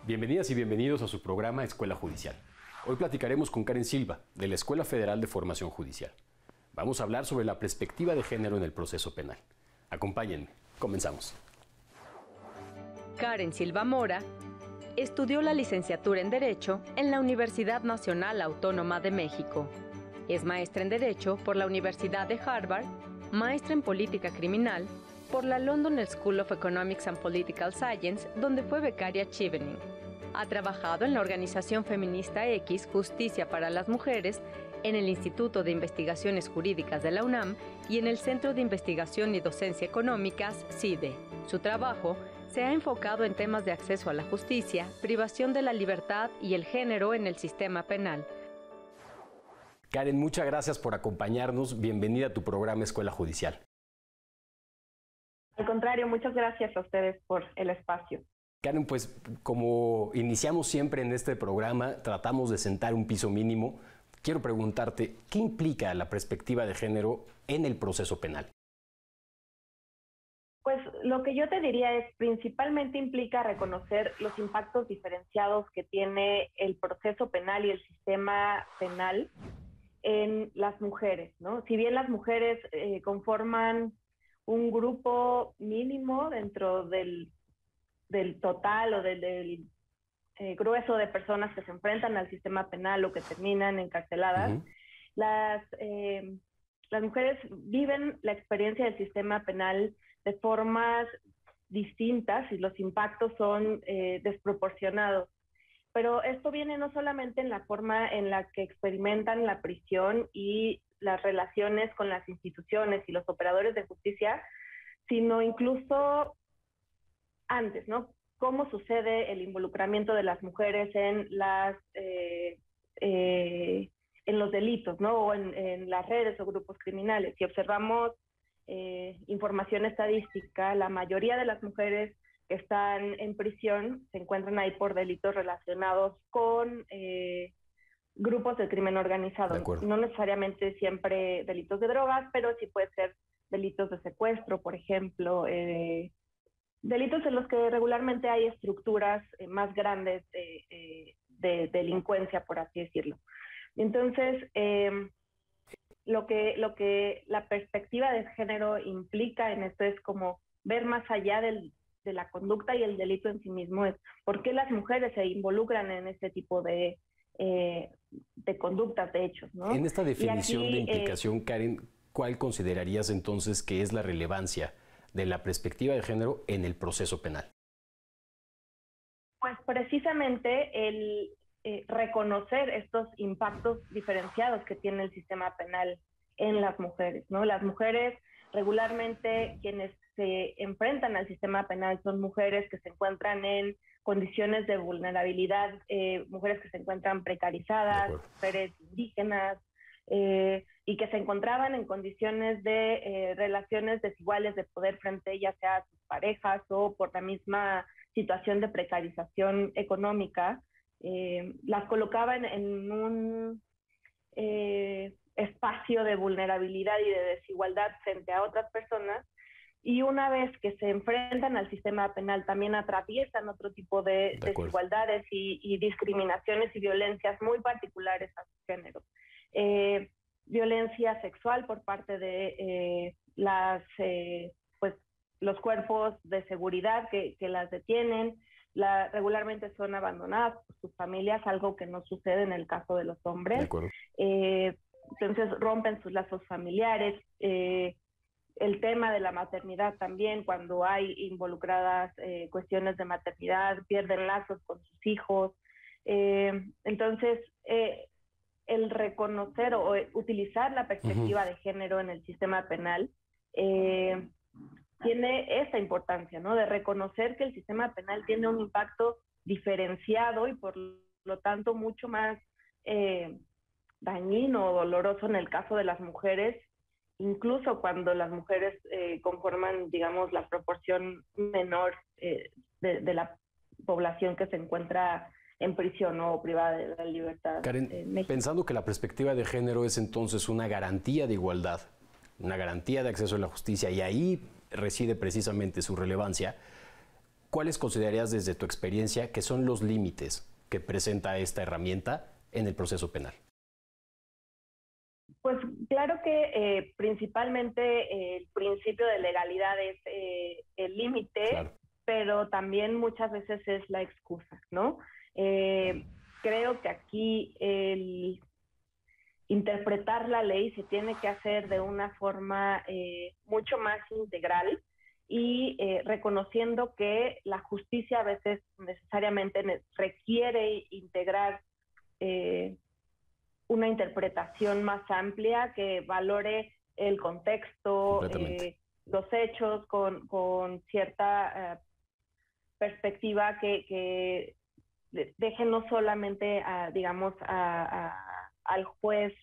Bienvenidas y bienvenidos a su programa Escuela Judicial. Hoy platicaremos con Karen Silva, de la Escuela Federal de Formación Judicial. Vamos a hablar sobre la perspectiva de género en el proceso penal. Acompáñenme, comenzamos. Karen Silva Mora estudió la licenciatura en Derecho en la Universidad Nacional Autónoma de México. Es maestra en Derecho por la Universidad de Harvard, maestra en Política Criminal por la London School of Economics and Political Science, donde fue becaria Chevening. Ha trabajado en la organización feminista X Justicia para las Mujeres, en el Instituto de Investigaciones Jurídicas de la UNAM y en el Centro de Investigación y Docencia Económicas, CIDE. Su trabajo se ha enfocado en temas de acceso a la justicia, privación de la libertad y el género en el sistema penal. Karen, muchas gracias por acompañarnos. Bienvenida a tu programa Escuela Judicial. Al contrario, muchas gracias a ustedes por el espacio. Karen, pues como iniciamos siempre en este programa, tratamos de sentar un piso mínimo. Quiero preguntarte, ¿qué implica la perspectiva de género en el proceso penal? Pues lo que yo te diría es, principalmente implica reconocer los impactos diferenciados que tiene el proceso penal y el sistema penal en las mujeres, ¿no? Si bien las mujeres conforman un grupo mínimo dentro del total o del grueso de personas que se enfrentan al sistema penal o que terminan encarceladas, las mujeres viven la experiencia del sistema penal de formas distintas y los impactos son desproporcionados. Pero esto viene no solamente en la forma en la que experimentan la prisión y las relaciones con las instituciones y los operadores de justicia, sino incluso antes, ¿no? Cómo sucede el involucramiento de las mujeres en los delitos, ¿no? O en las redes o grupos criminales. Si observamos información estadística, la mayoría de las mujeres que están en prisión se encuentran ahí por delitos relacionados con grupos de crimen organizado. No necesariamente siempre delitos de drogas, pero sí puede ser delitos de secuestro, por ejemplo, delitos en los que regularmente hay estructuras más grandes de delincuencia, por así decirlo. Entonces, lo que la perspectiva de género implica en esto es como ver más allá de la conducta y el delito en sí mismo, es por qué las mujeres se involucran en este tipo de conductas, de hechos, ¿no? En esta definición de implicación, Karen, ¿cuál considerarías entonces que es la relevancia de la perspectiva de género en el proceso penal? Pues precisamente el reconocer estos impactos diferenciados que tiene el sistema penal en las mujeres, ¿no? Las mujeres, regularmente quienes se enfrentan al sistema penal son mujeres que se encuentran en condiciones de vulnerabilidad, mujeres que se encuentran precarizadas, mujeres indígenas, y que se encontraban en condiciones de relaciones desiguales de poder frente ya sea a sus parejas o por la misma situación de precarización económica, las colocaban en un espacio de vulnerabilidad y de desigualdad frente a otras personas, y una vez que se enfrentan al sistema penal también atraviesan otro tipo de desigualdades y discriminaciones y violencias muy particulares a su género. Violencia sexual por parte de los cuerpos de seguridad que las detienen, regularmente son abandonadas por sus familias, algo que no sucede en el caso de los hombres. Entonces rompen sus lazos familiares. El tema de la maternidad también, cuando hay involucradas cuestiones de maternidad, pierden lazos con sus hijos. Entonces, el reconocer o utilizar la perspectiva de género en el sistema penal tiene esta importancia, ¿no? De reconocer que el sistema penal tiene un impacto diferenciado y por lo tanto mucho más dañino o doloroso en el caso de las mujeres, incluso cuando las mujeres conforman, digamos, la proporción menor de la población que se encuentra en prisión o privada de la libertad. Karen, pensando que la perspectiva de género es entonces una garantía de igualdad, una garantía de acceso a la justicia, y ahí reside precisamente su relevancia, ¿cuáles considerarías desde tu experiencia que son los límites que presenta esta herramienta en el proceso penal? Pues claro que principalmente el principio de legalidad es el límite, Claro. pero también muchas veces es la excusa, ¿no? Creo que aquí el interpretar la ley se tiene que hacer de una forma mucho más integral y reconociendo que la justicia a veces necesariamente requiere integrar una interpretación más amplia que valore el contexto, los hechos con cierta perspectiva que deje no solamente, digamos, al juez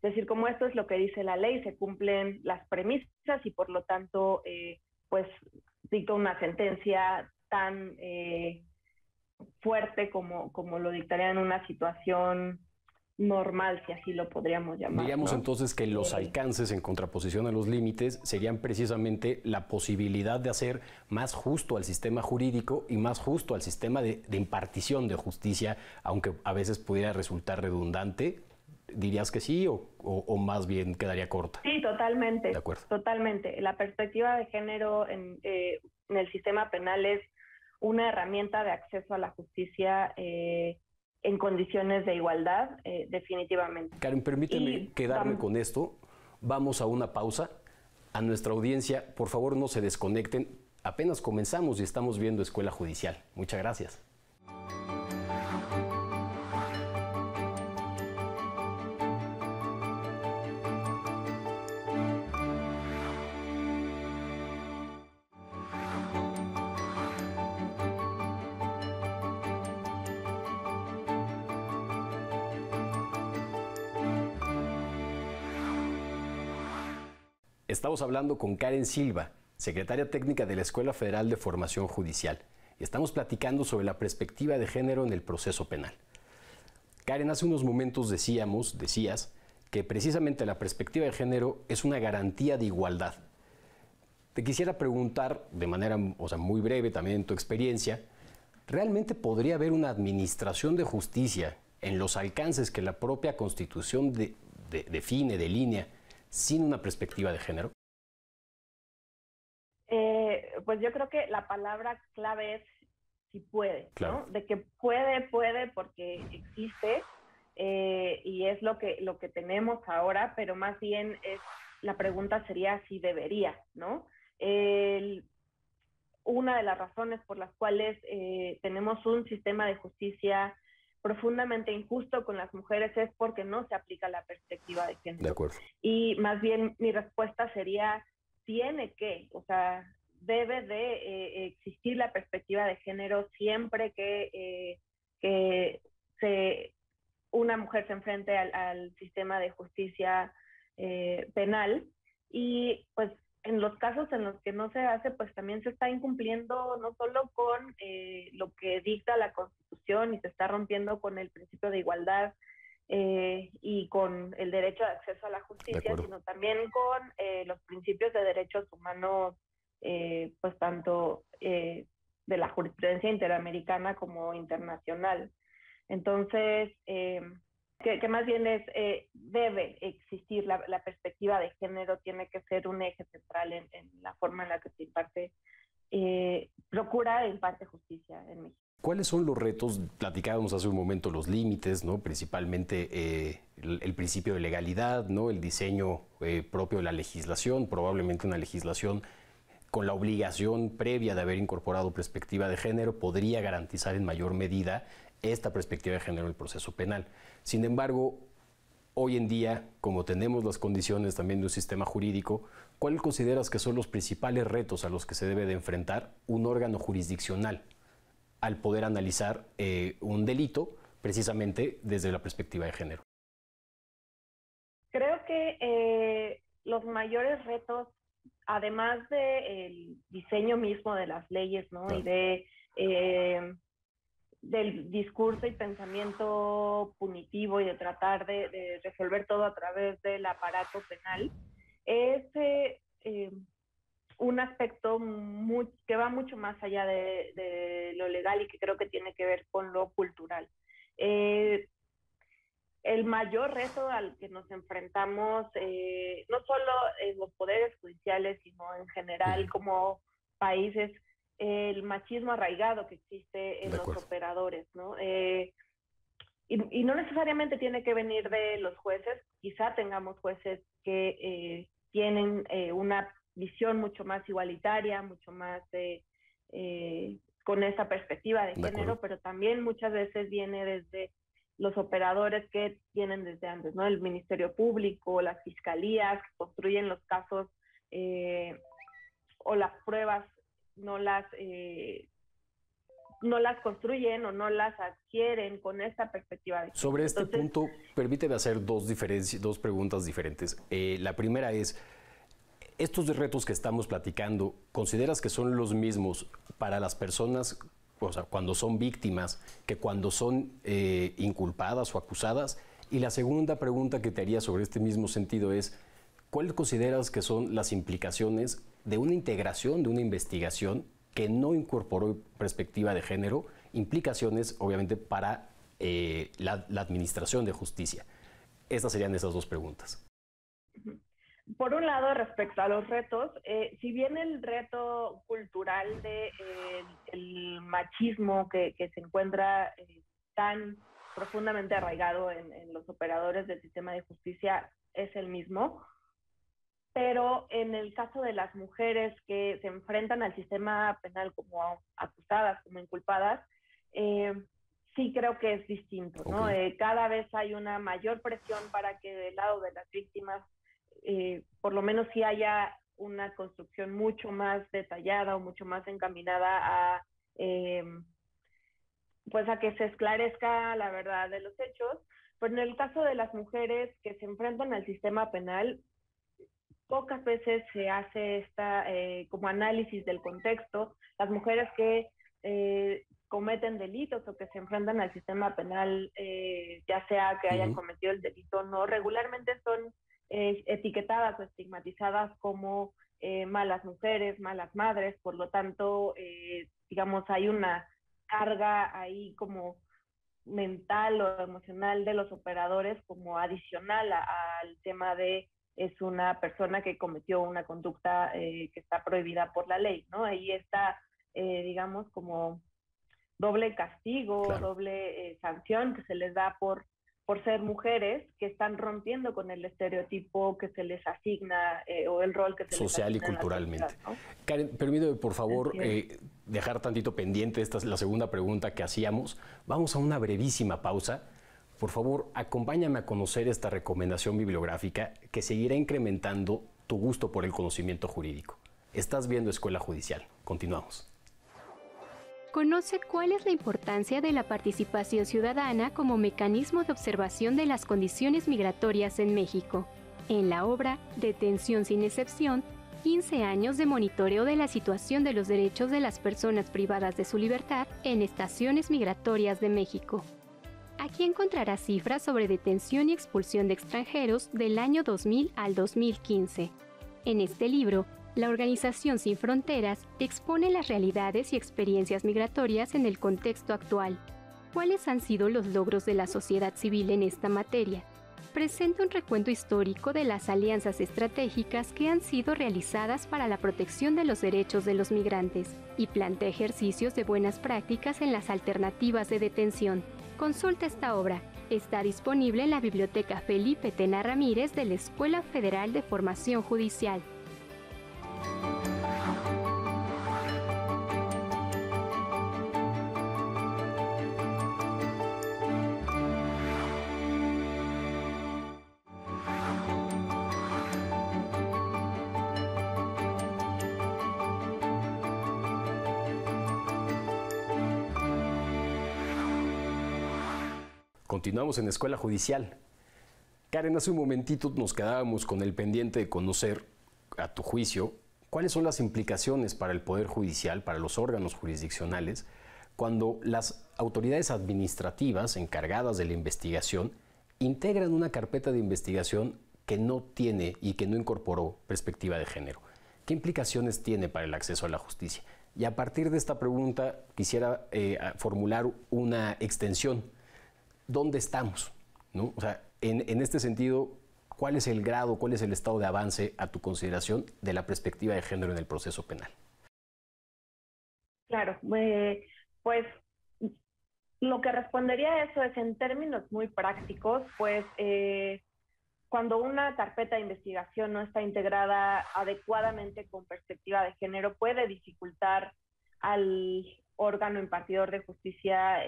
decir como esto es lo que dice la ley, se cumplen las premisas y por lo tanto, pues dicta una sentencia tan fuerte como lo dictaría en una situación normal, si así lo podríamos llamar. Diríamos, ¿no? Entonces que los alcances en contraposición a los límites serían precisamente la posibilidad de hacer más justo al sistema jurídico y más justo al sistema de impartición de justicia, aunque a veces pudiera resultar redundante. ¿Dirías que sí o más bien quedaría corta? Sí, totalmente. De acuerdo. Totalmente. La perspectiva de género en el sistema penal es una herramienta de acceso a la justicia en condiciones de igualdad, definitivamente. Karen, permíteme quedarme con esto. Vamos a una pausa. A nuestra audiencia, por favor, no se desconecten. Apenas comenzamos y estamos viendo Escuela Judicial. Muchas gracias. Estamos hablando con Karen Silva, secretaria técnica de la Escuela Federal de Formación Judicial, y estamos platicando sobre la perspectiva de género en el proceso penal. Karen, hace unos momentos decías, que precisamente la perspectiva de género es una garantía de igualdad. Te quisiera preguntar, de manera muy breve también en tu experiencia, ¿realmente podría haber una administración de justicia en los alcances que la propia Constitución define, delinea, sin una perspectiva de género? Pues yo creo que la palabra clave es si puede, claro. ¿no? De que puede porque existe y es lo que tenemos ahora, pero más bien la pregunta sería si debería, ¿no? Una de las razones por las cuales tenemos un sistema de justicia profundamente injusto con las mujeres es porque no se aplica la perspectiva de género. De acuerdo. Y más bien mi respuesta sería, debe de existir la perspectiva de género siempre que una mujer se enfrente al sistema de justicia penal. Y pues en los casos en los que no se hace, pues también se está incumpliendo no solo con lo que dicta la Constitución y se está rompiendo con el principio de igualdad y con el derecho de acceso a la justicia, sino también con los principios de derechos humanos, pues tanto de la jurisprudencia interamericana como internacional. Entonces, que más bien debe existir la perspectiva de género, tiene que ser un eje central en la forma en la que se imparte, procura e imparte justicia en México. ¿Cuáles son los retos? Platicábamos hace un momento los límites, ¿no? Principalmente el principio de legalidad, ¿no? El diseño propio de la legislación, probablemente una legislación con la obligación previa de haber incorporado perspectiva de género podría garantizar en mayor medida esta perspectiva de género en el proceso penal. Sin embargo, hoy en día, como tenemos las condiciones también de un sistema jurídico, ¿cuáles consideras que son los principales retos a los que se debe de enfrentar un órgano jurisdiccional al poder analizar un delito precisamente desde la perspectiva de género? Creo que los mayores retos, además del diseño mismo de las leyes, ¿no? Claro. Y del discurso y pensamiento punitivo y de tratar de resolver todo a través del aparato penal, es un aspecto que va mucho más allá de lo legal y que creo que tiene que ver con lo cultural. El mayor reto al que nos enfrentamos, no solo en los poderes judiciales, sino en general como países, el machismo arraigado que existe en los operadores, ¿no? Y no necesariamente tiene que venir de los jueces, quizá tengamos jueces que tienen una visión mucho más igualitaria, mucho más con esa perspectiva de género, pero también muchas veces viene desde los operadores que tienen desde antes, ¿no? El Ministerio Público, las fiscalías que construyen los casos o las pruebas no las construyen o no las adquieren con esta perspectiva de género. Sobre este punto, permíteme hacer dos preguntas diferentes. La primera es, estos retos que estamos platicando, ¿consideras que son los mismos para las personas, o sea, cuando son víctimas, que cuando son inculpadas o acusadas? Y la segunda pregunta que te haría sobre este mismo sentido es, ¿cuáles consideras que son las implicaciones de una integración, de una investigación que no incorporó perspectiva de género, implicaciones obviamente para la administración de justicia? Estas serían esas dos preguntas. Por un lado, respecto a los retos, si bien el reto cultural el machismo que se encuentra tan profundamente arraigado en los operadores del sistema de justicia es el mismo, pero en el caso de las mujeres que se enfrentan al sistema penal como acusadas, como inculpadas, sí creo que es distinto, ¿no? Cada vez hay una mayor presión para que del lado de las víctimas por lo menos sí haya una construcción mucho más detallada o mucho más encaminada a pues a que se esclarezca la verdad de los hechos. Pero en el caso de las mujeres que se enfrentan al sistema penal, pocas veces se hace como análisis del contexto. Las mujeres que cometen delitos o que se enfrentan al sistema penal, ya sea que hayan cometido el delito o no, regularmente son etiquetadas o estigmatizadas como malas mujeres, malas madres. Por lo tanto, digamos, hay una carga ahí como mental o emocional de los operadores como adicional al tema de es una persona que cometió una conducta que está prohibida por la ley, ¿no? Ahí está, digamos, como doble castigo, doble sanción que se les da por ser mujeres que están rompiendo con el estereotipo que se les asigna o el rol que se social les asigna y culturalmente. Sociedad, ¿no? Karen, permíteme por favor dejar tantito pendiente, esta es la segunda pregunta que hacíamos. Vamos a una brevísima pausa. Por favor, acompáñame a conocer esta recomendación bibliográfica que seguirá incrementando tu gusto por el conocimiento jurídico. Estás viendo Escuela Judicial. Continuamos. Conoce cuál es la importancia de la participación ciudadana como mecanismo de observación de las condiciones migratorias en México, en la obra Detención sin excepción, 15 años de monitoreo de la situación de los derechos de las personas privadas de su libertad en estaciones migratorias de México. Aquí encontrarás cifras sobre detención y expulsión de extranjeros del año 2000 al 2015. En este libro, la Organización Sin Fronteras expone las realidades y experiencias migratorias en el contexto actual. ¿Cuáles han sido los logros de la sociedad civil en esta materia? Presenta un recuento histórico de las alianzas estratégicas que han sido realizadas para la protección de los derechos de los migrantes y plantea ejercicios de buenas prácticas en las alternativas de detención. Consulta esta obra. Está disponible en la Biblioteca Felipe Tena Ramírez de la Escuela Federal de Formación Judicial. Continuamos en Escuela Judicial. Karen, hace un momentito nos quedábamos con el pendiente de conocer, a tu juicio, cuáles son las implicaciones para el Poder Judicial, para los órganos jurisdiccionales, cuando las autoridades administrativas encargadas de la investigación integran una carpeta de investigación que no tiene y que no incorporó perspectiva de género. ¿qué implicaciones tiene para el acceso a la justicia? Y a partir de esta pregunta quisiera formular una extensión. ¿Dónde estamos? ¿No? O sea, en este sentido, ¿cuál es el grado, cuál es el estado de avance a tu consideración de la perspectiva de género en el proceso penal? Claro, pues lo que respondería a eso es en términos muy prácticos, pues cuando una carpeta de investigación no está integrada adecuadamente con perspectiva de género, puede dificultar al órgano impartidor de justicia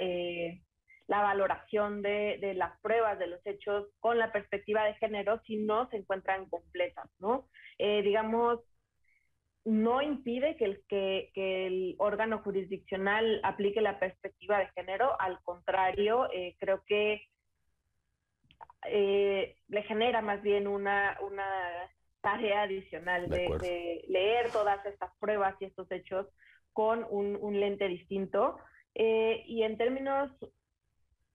la valoración de las pruebas, de los hechos con la perspectiva de género si no se encuentran completas, ¿no? Digamos, no impide que el órgano jurisdiccional aplique la perspectiva de género, al contrario, creo que le genera más bien una tarea adicional de leer todas estas pruebas y estos hechos con un lente distinto. Y en términos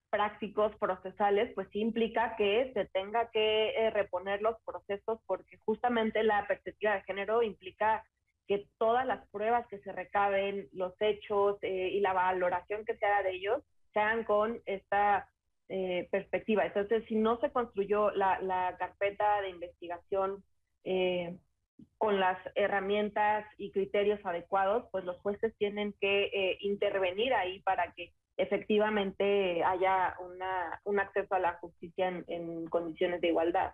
prácticos, procesales, pues sí implica que se tenga que reponer los procesos, porque justamente la perspectiva de género implica que todas las pruebas que se recaben, los hechos y la valoración que se haga de ellos, se hagan con esta perspectiva. Entonces, si no se construyó la carpeta de investigación con las herramientas y criterios adecuados, pues los jueces tienen que intervenir ahí para que efectivamente haya un acceso a la justicia en condiciones de igualdad.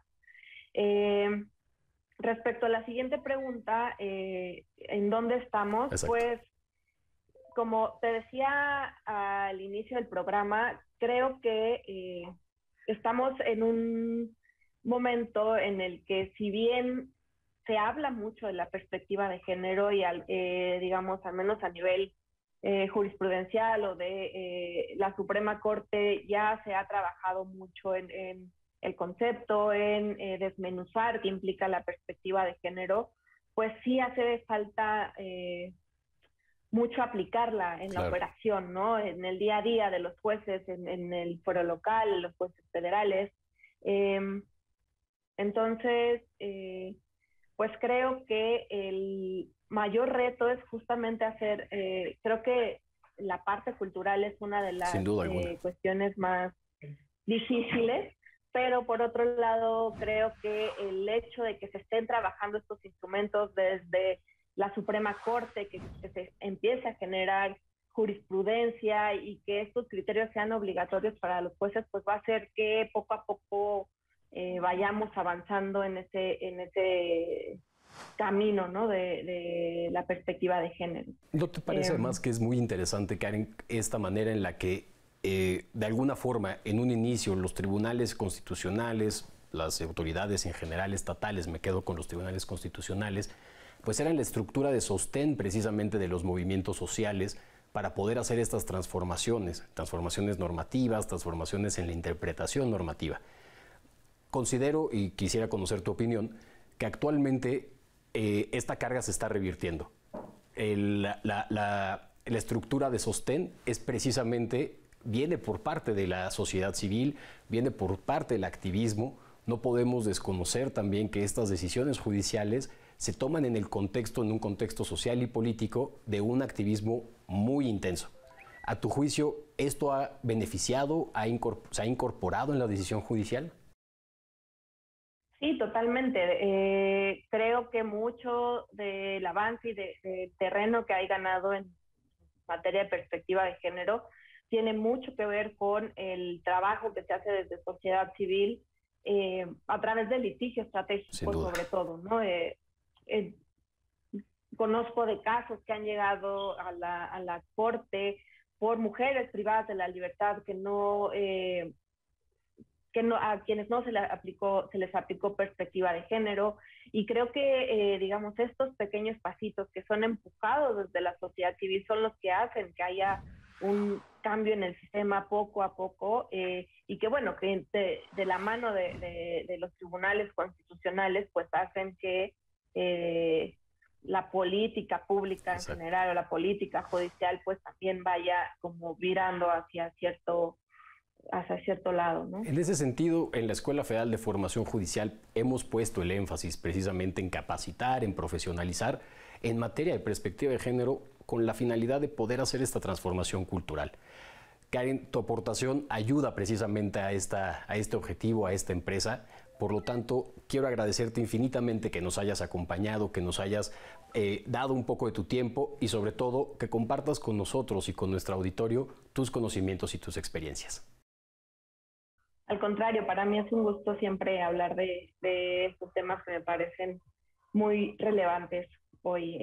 Respecto a la siguiente pregunta, ¿en dónde estamos? Exacto. Pues, como te decía al inicio del programa, creo que estamos en un momento en el que, si bien se habla mucho de la perspectiva de género y digamos, al menos a nivel jurisprudencial o de la Suprema Corte, ya se ha trabajado mucho en el concepto, en desmenuzar qué implica la perspectiva de género, pues sí hace falta mucho aplicarla en la operación, ¿no? En el día a día de los jueces, en el fuero local, en los jueces federales. Entonces, pues creo que el mayor reto es justamente hacer, creo que la parte cultural es una de las cuestiones más difíciles, pero por otro lado creo que el hecho de que se estén trabajando estos instrumentos desde la Suprema Corte, que se empiece a generar jurisprudencia y que estos criterios sean obligatorios para los jueces, pues va a hacer que poco a poco vayamos avanzando en ese camino, ¿no? de la perspectiva de género. ¿No te parece además que es muy interesante, Karen, esta manera en la que de alguna forma en un inicio los tribunales constitucionales, las autoridades en general estatales, me quedo con los tribunales constitucionales, pues eran la estructura de sostén precisamente de los movimientos sociales para poder hacer estas transformaciones normativas, transformaciones en la interpretación normativa? Considero, y quisiera conocer tu opinión, que actualmente esta carga se está revirtiendo. La estructura de sostén es precisamente, viene por parte de la sociedad civil, viene por parte del activismo. No podemos desconocer también que estas decisiones judiciales se toman en un contexto social y político de un activismo muy intenso. A tu juicio, ¿esto ha beneficiado, se ha incorporado en la decisión judicial? Sí, totalmente. Creo que mucho del avance y del terreno que hay ganado en materia de perspectiva de género tiene mucho que ver con el trabajo que se hace desde sociedad civil a través del litigio estratégico, sobre todo, ¿no? Conozco de casos que han llegado a la Corte por mujeres privadas de la libertad a quienes no se les aplicó perspectiva de género, y creo que, digamos, estos pequeños pasitos que son empujados desde la sociedad civil son los que hacen que haya un cambio en el sistema poco a poco, y que, bueno, que de la mano de los tribunales constitucionales, pues hacen que la política pública en general, o la política judicial, pues también vaya como virando hacia cierto hacia cierto lado, ¿no? En ese sentido, en la Escuela Federal de Formación Judicial hemos puesto el énfasis precisamente en capacitar, en profesionalizar en materia de perspectiva de género con la finalidad de poder hacer esta transformación cultural. Karen, tu aportación ayuda precisamente a este objetivo, a esta empresa. Por lo tanto, quiero agradecerte infinitamente que nos hayas acompañado, que nos hayas dado un poco de tu tiempo y sobre todo que compartas con nosotros y con nuestro auditorio tus conocimientos y tus experiencias. Al contrario, para mí es un gusto siempre hablar de estos temas que me parecen muy relevantes hoy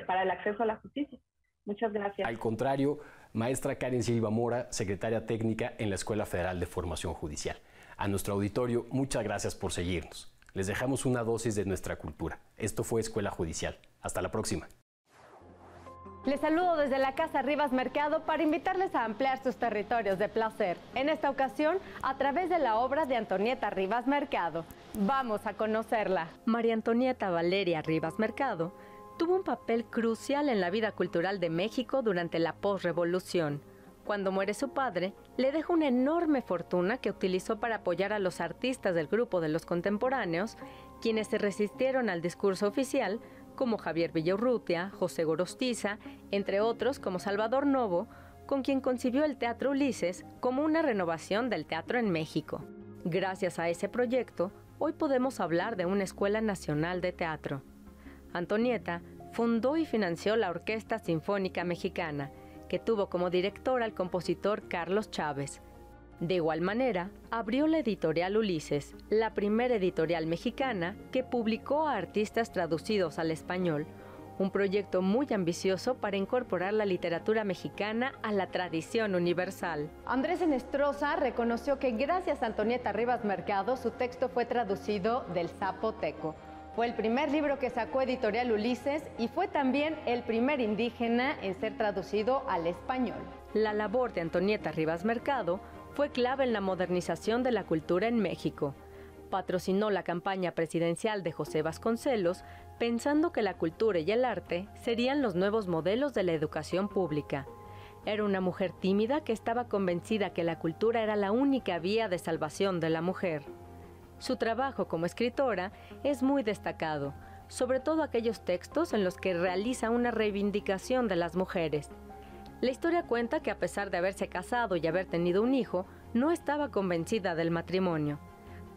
para el acceso a la justicia. Muchas gracias. Al contrario, maestra Karen Silva Mora, secretaria técnica en la Escuela Federal de Formación Judicial. A nuestro auditorio, muchas gracias por seguirnos. Les dejamos una dosis de nuestra cultura. Esto fue Escuela Judicial. Hasta la próxima. Les saludo desde la Casa Rivas Mercado para invitarles a ampliar sus territorios de placer. En esta ocasión, a través de la obra de Antonieta Rivas Mercado. Vamos a conocerla. María Antonieta Valeria Rivas Mercado tuvo un papel crucial en la vida cultural de México durante la posrevolución. Cuando muere su padre, le deja una enorme fortuna que utilizó para apoyar a los artistas del grupo de los contemporáneos, quienes se resistieron al discurso oficial, como Javier Villaurrutia, José Gorostiza, entre otros como Salvador Novo, con quien concibió el Teatro Ulises como una renovación del teatro en México. Gracias a ese proyecto, hoy podemos hablar de una Escuela Nacional de Teatro. Antonieta fundó y financió la Orquesta Sinfónica Mexicana, que tuvo como director al compositor Carlos Chávez. De igual manera, abrió la editorial Ulises, la primera editorial mexicana que publicó a artistas traducidos al español, un proyecto muy ambicioso para incorporar la literatura mexicana a la tradición universal. Andrés Enestrosa reconoció que gracias a Antonieta Rivas Mercado su texto fue traducido del zapoteco. Fue el primer libro que sacó editorial Ulises y fue también el primer indígena en ser traducido al español. La labor de Antonieta Rivas Mercado fue clave en la modernización de la cultura en México. Patrocinó la campaña presidencial de José Vasconcelos, pensando que la cultura y el arte serían los nuevos modelos de la educación pública. Era una mujer tímida que estaba convencida que la cultura era la única vía de salvación de la mujer. Su trabajo como escritora es muy destacado, sobre todo aquellos textos en los que realiza una reivindicación de las mujeres. La historia cuenta que a pesar de haberse casado y haber tenido un hijo, no estaba convencida del matrimonio.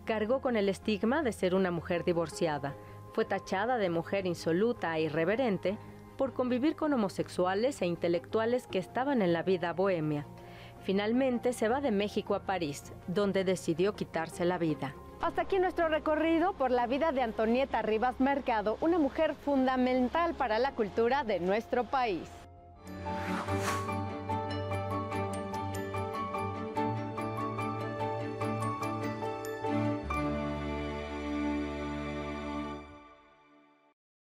Cargó con el estigma de ser una mujer divorciada. Fue tachada de mujer insoluta e irreverente por convivir con homosexuales e intelectuales que estaban en la vida bohemia. Finalmente se va de México a París, donde decidió quitarse la vida. Hasta aquí nuestro recorrido por la vida de Antonieta Rivas Mercado, una mujer fundamental para la cultura de nuestro país.